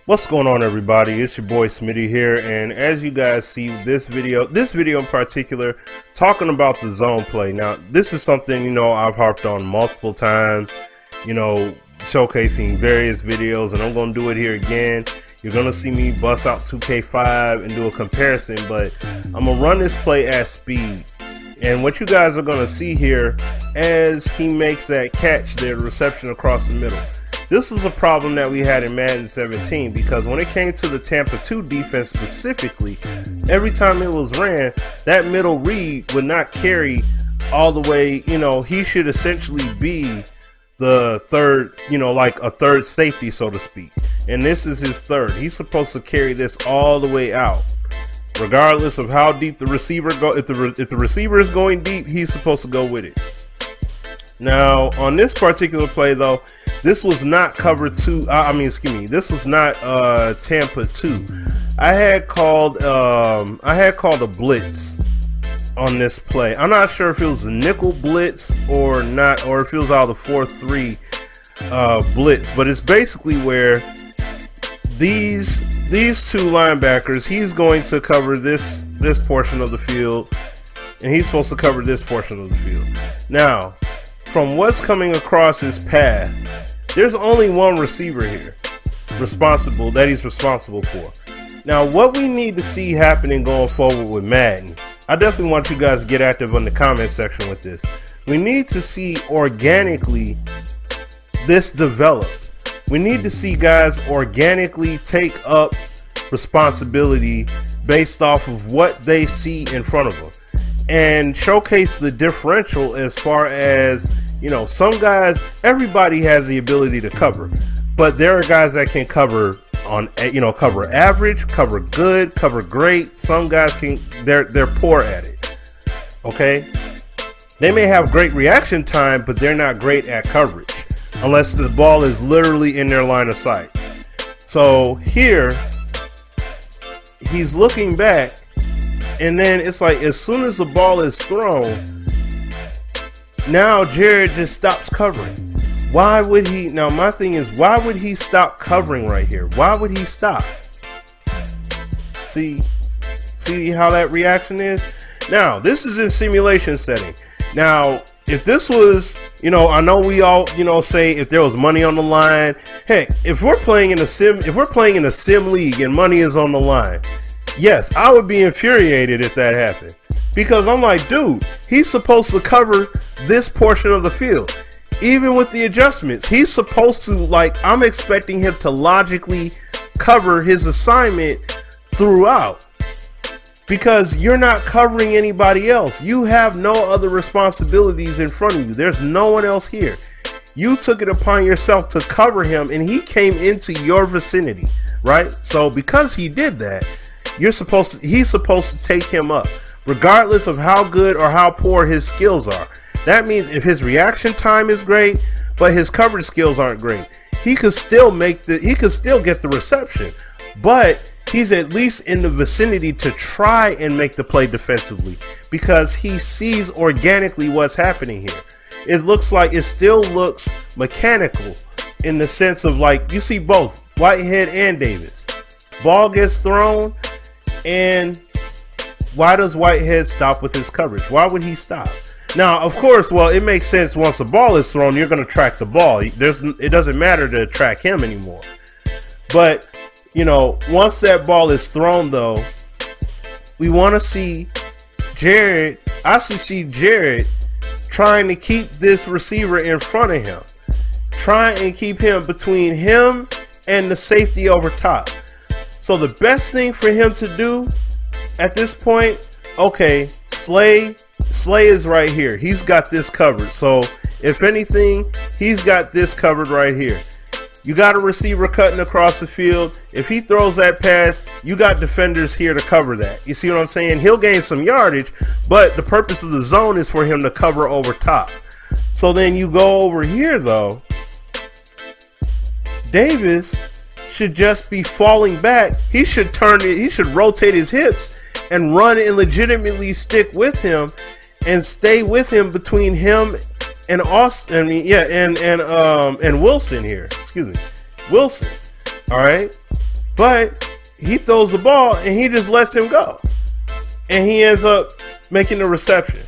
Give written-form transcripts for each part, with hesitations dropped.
What's going on, everybody? It's your boy Smitty here, and as you guys see, this video in particular, talking about the zone play. Now, this is something, I've harped on multiple times, showcasing various videos, and I'm going to do it here again. You're going to see me bust out 2K5 and do a comparison, but I'm going to run this play at speed. And what you guys are going to see here, as he makes that catch, the reception across the middle. This was a problem that we had in Madden 17, because when it came to the Tampa 2 defense specifically, every time it was ran, that middle read would not carry all the way. He should essentially be the third, like a third safety, so to speak. And this is his third. He's supposed to carry this all the way out, regardless of how deep the receiver go. If the receiver is going deep, he's supposed to go with it. Now, on this particular play, though, this was not cover 2. This was not Tampa 2. I had called a blitz on this play. I'm not sure if it was a nickel blitz or not, or if it was out of the 4-3 blitz. But it's basically where these two linebackers, he's going to cover this portion of the field, and he's supposed to cover this portion of the field. Now, from what's coming across his path, there's only one receiver here that he's responsible for. Now, what we need to see happening going forward with Madden, I definitely want you guys to get active in the comment section with this. We need to see organically this develop. We need to see guys organically take up responsibility based off of what they see in front of them, and showcase the differential as far as, some guys, everybody has the ability to cover, but there are guys that can cover on, cover average, cover good, cover great. Some guys they're poor at it. Okay, they may have great reaction time, but they're not great at coverage unless the ball is literally in their line of sight. So here he's looking back, and then it's like, as soon as the ball is thrown, now Jared just stops covering. Why would he? Now my thing is, why would he stop covering right here? Why would he stop? See how that reaction is? Now, this is in simulation setting. Now, if this was, I know we all, say if there was money on the line. Heck, if we're playing in a sim league and money is on the line, yes, I would be infuriated if that happened, because I'm like, dude, he's supposed to cover this portion of the field. Even with the adjustments, he's supposed to, I'm expecting him to logically cover his assignment throughout, because you're not covering anybody else. You have no other responsibilities in front of you. There's no one else here. You took it upon yourself to cover him, and he came into your vicinity, right? So because he did that, he's supposed to take him up, regardless of how good or how poor his skills are. That means if his reaction time is great, but his coverage skills aren't great, he could still get the reception, but he's at least in the vicinity to try and make the play defensively, because he sees organically what's happening here. It still looks mechanical, in the sense of, you see both Whitehead and Davis. Ball gets thrown, and why does Whitehead stop with his coverage? Why would he stop? Now, of course, it makes sense. Once the ball is thrown, you're going to track the ball. It doesn't matter to track him anymore. But, once that ball is thrown, though, we want to see Jared. I should see Jared trying to keep this receiver in front of him. Try and keep him between him and the safety over top. So the best thing for him to do at this point, okay, Slay is right here. He's got this covered. So if anything, he's got this covered right here. You got a receiver cutting across the field. If he throws that pass, you got defenders here to cover that. You see what I'm saying? He'll gain some yardage, but the purpose of the zone is for him to cover over top. So then you go over here, though. Davis should just be falling back. He should rotate his hips and run and legitimately stick with him and stay with him between him and Austin, and Wilson here. Excuse me, Wilson. All right. but he throws the ball and he just lets him go, and he ends up making the reception.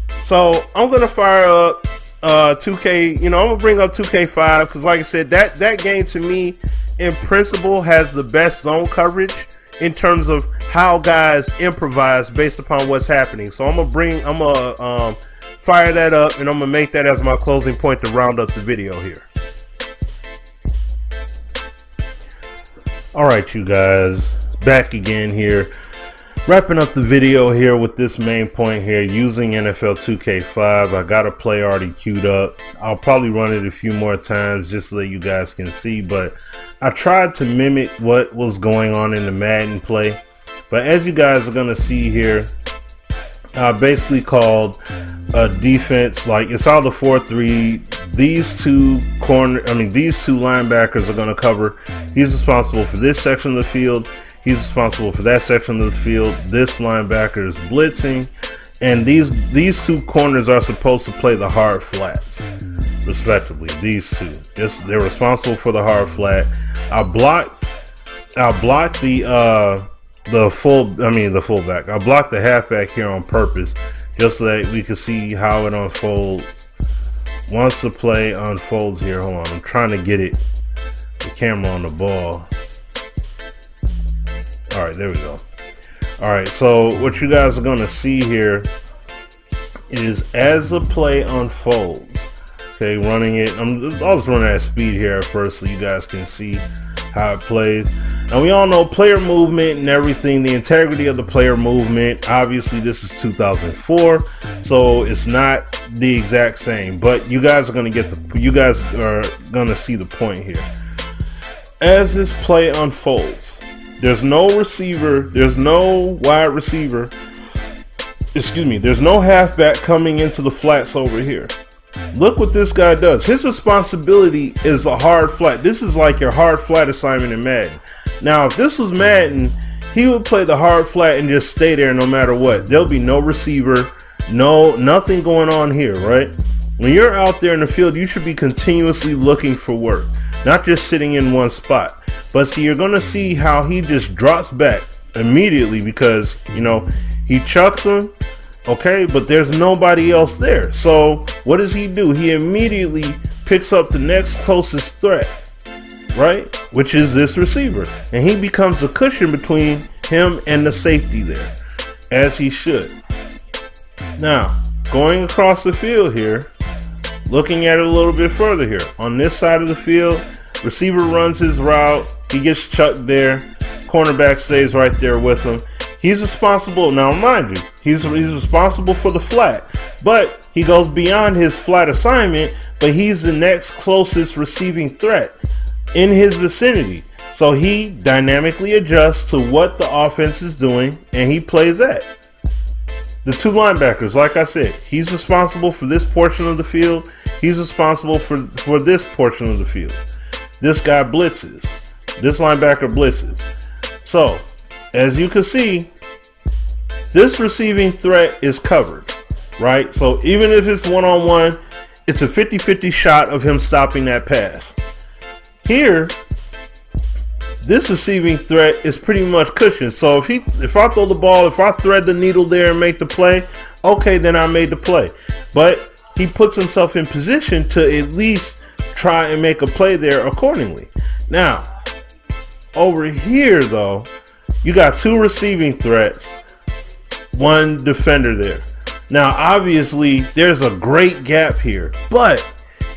So I'm gonna fire up 2K. You know, I'm gonna bring up 2K5 because, like I said, that game to me, in principle, has the best zone coverage in terms of how guys improvise based upon what's happening. So I'm gonna fire that up, and I'm gonna make that as my closing point to round up the video here. All right, you guys, back again here, wrapping up the video here with this main point here using NFL 2K5. I got a play already queued up. I'll probably run it a few more times just so that you guys can see, but I tried to mimic what was going on in the Madden play. But as you guys are gonna see here, I basically called a defense, like it's out of 4-3. These two linebackers are going to cover. He's responsible for this section of the field. He's responsible for that section of the field. This linebacker is blitzing, and these two corners are supposed to play the hard flats, respectively. These two, they're responsible for the hard flat. I blocked the fullback. I blocked the halfback here on purpose, just so that we can see how it unfolds. Once the play unfolds here, hold on, I'm trying to get the camera on the ball. All right, there we go. All right, so what you guys are gonna see here is as the play unfolds, okay, running it, I'll just run at speed here at first so you guys can see how it plays. And we all know player movement and everything, the integrity of the player movement. Obviously, this is 2004, so it's not the exact same. But you guys are gonna see the point here. As this play unfolds, there's no receiver, there's no wide receiver. Excuse me, there's no halfback coming into the flats over here. Look what this guy does. His responsibility is a hard flat. This is like your hard flat assignment in Madden. Now, if this was Madden, he would play the hard flat and just stay there no matter what. There'll be no receiver, nothing going on here, right? When you're out there in the field, you should be continuously looking for work, not just sitting in one spot. But see, you're gonna see how he just drops back immediately because, you know, he chucks him. Okay, but there's nobody else there. So what does he do? He immediately picks up the next closest threat, right? Which is this receiver. And he becomes a cushion between him and the safety there, as he should. Now, going across the field here, looking at it a little bit further here. On this side of the field, receiver runs his route. He gets chucked there. Cornerback stays right there with him. He's responsible, now mind you, he's responsible for the flat, but he goes beyond his flat assignment, but he's the next closest receiving threat in his vicinity. So he dynamically adjusts to what the offense is doing, and he plays that. The two linebackers, like I said, he's responsible for this portion of the field. He's responsible for this portion of the field. This guy blitzes. This linebacker blitzes. So, as you can see, this receiving threat is covered, right? So even if it's one-on-one, it's a 50-50 shot of him stopping that pass. Here, this receiving threat is pretty much cushioned. So if I throw the ball, if I thread the needle there and make the play, okay, then I made the play. But he puts himself in position to at least try and make a play there accordingly. Now, over here though, you got two receiving threats, one defender there. Now, obviously, there's a great gap here, but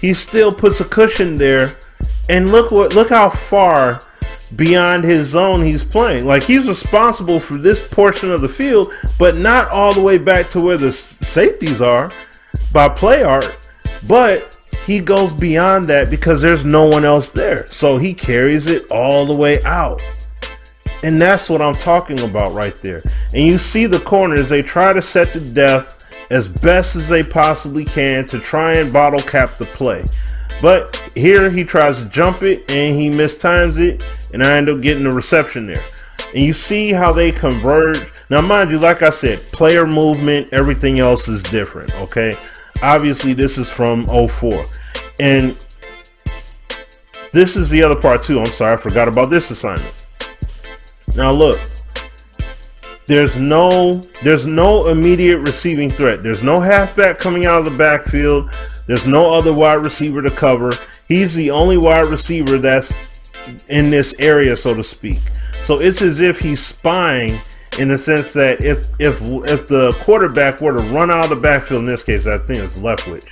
he still puts a cushion there. And look how far beyond his zone he's playing. Like, he's responsible for this portion of the field, but not all the way back to where the safeties are by play art. But he goes beyond that because there's no one else there. So he carries it all the way out. And that's what I'm talking about right there. And you see the corners, they try to set the depth as best as they possibly can to try and bottle cap the play. But here he tries to jump it and he mistimes it, and I end up getting a reception there. And you see how they converge. Now, mind you, like I said, player movement, everything else is different, okay? Obviously, this is from 04. And this is the other part too. I'm sorry, I forgot about this assignment. Now look, there's no immediate receiving threat. There's no halfback coming out of the backfield. There's no other wide receiver to cover. He's the only wide receiver that's in this area, so to speak. So it's as if he's spying, in the sense that if the quarterback were to run out of the backfield, in this case I think it's Leftwich,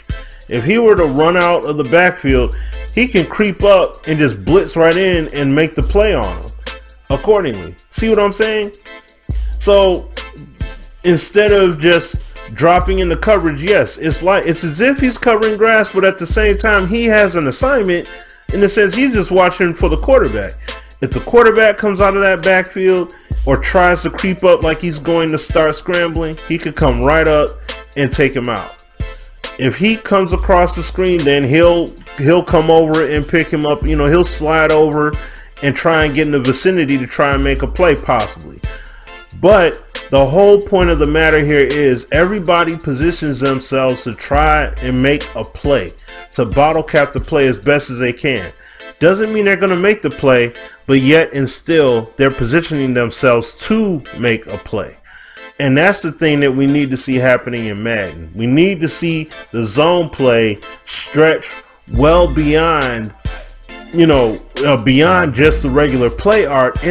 if he were to run out of the backfield, he can creep up and just blitz right in and make the play on him accordingly. See what I'm saying? So instead of just dropping into coverage, yes, it's as if he's covering grass, but at the same time he has an assignment, in the sense he's just watching for the quarterback. If the quarterback comes out of that backfield or tries to creep up like he's going to start scrambling, he could come right up and take him out. If he comes across the screen, then he'll come over and pick him up. You know, he'll slide over and try and get in the vicinity to try and make a play possibly. But the whole point of the matter here is everybody positions themselves to try and make a play, to bottle cap the play as best as they can. Doesn't mean they're going to make the play, but yet and still they're positioning themselves to make a play. And that's the thing that we need to see happening in Madden. We need to see the zone play stretch well beyond, you know, beyond just the regular play art,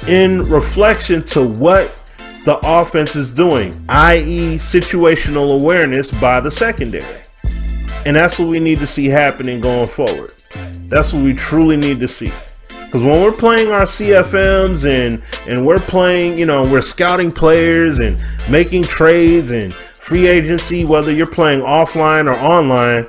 in reflection to what the offense is doing, i.e. situational awareness by the secondary. And that's what we need to see happening going forward. That's what we truly need to see. Because when we're playing our CFMs and we're playing, you know, we're scouting players and making trades and free agency, whether you're playing offline or online,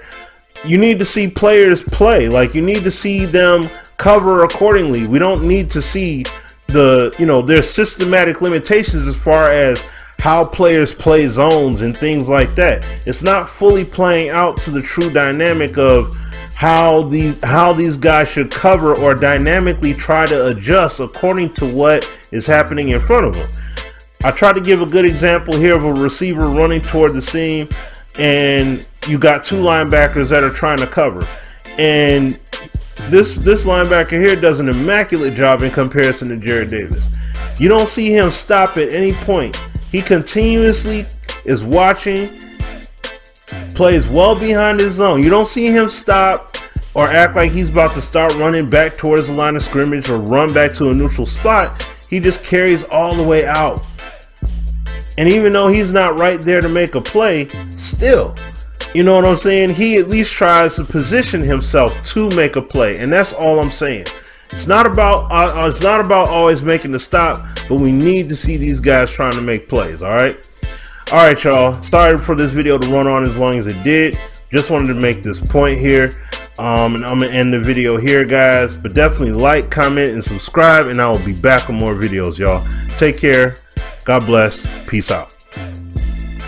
you need to see players play. Like, you need to see them cover accordingly. We don't need to see the, you know, there's systematic limitations as far as how players play zones and things like that. It's not fully playing out to the true dynamic of how these guys should cover or dynamically try to adjust according to what is happening in front of them. I tried to give a good example here of a receiver running toward the seam, and you got two linebackers that are trying to cover, and this linebacker here does an immaculate job in comparison to Jared Davis. You don't see him stop at any point. He continuously is watching, plays well behind his zone. You don't see him stop or act like he's about to start running back towards the line of scrimmage or run back to a neutral spot. He just carries all the way out. And even though he's not right there to make a play, still, you know what I'm saying? He at least tries to position himself to make a play. And that's all I'm saying. It's not about always making the stop, but we need to see these guys trying to make plays. All right, y'all. Sorry for this video to run on as long as it did. Just wanted to make this point here. And I'm gonna end the video here, guys. But definitely like, comment, and subscribe, and I will be back with more videos, y'all. Take care. God bless. Peace out.